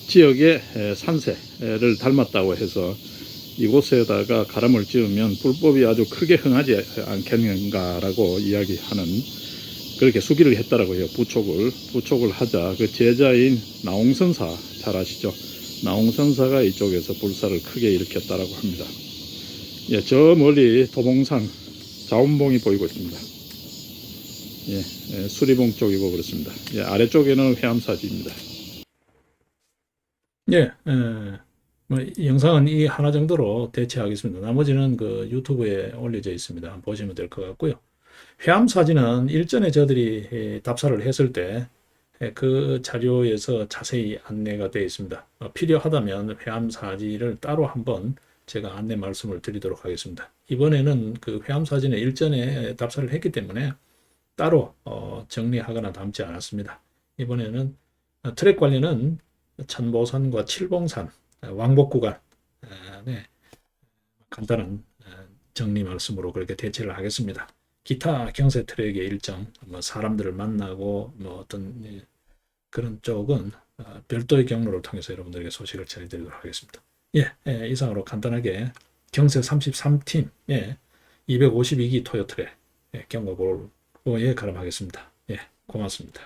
지역의 산세를 닮았다고 해서 이곳에다가 가람을 지으면 불법이 아주 크게 흥하지 않겠는가라고 이야기하는, 그렇게 수기를 했다라고 해요. 부촉을 하자 그 제자인 나홍선사, 잘 아시죠? 나홍선사가 이쪽에서 불사를 크게 일으켰다라고 합니다. 예, 저 멀리 도봉산 자운봉이 보이고 있습니다. 예, 수리봉 쪽이고 그렇습니다. 예, 아래쪽에는 회암사지입니다. 예, 뭐 영상은 이 하나 정도로 대체하겠습니다. 나머지는 그 유튜브에 올려져 있습니다. 한번 보시면 될 것 같고요. 회암 사진은 일전에 저들이 답사를 했을 때 그 자료에서 자세히 안내가 되어 있습니다. 필요하다면 회암 사진을 따로 한번 제가 안내 말씀을 드리도록 하겠습니다. 이번에는 그 회암 사진을 일전에 답사를 했기 때문에 따로 정리하거나 담지 않았습니다. 이번에는 트랙 관리는 천보산과 칠봉산 왕복 구간 네, 간단한 정리 말씀으로 그렇게 대체를 하겠습니다. 기타 경세 트랙의 일정, 뭐 사람들을 만나고 뭐 어떤 그런 쪽은 별도의 경로를 통해서 여러분들에게 소식을 전해드리도록 하겠습니다. 예, 이상으로 간단하게 경세 33팀 252기 토요 트랙 경과보고에 가름하겠습니다. 예, 고맙습니다.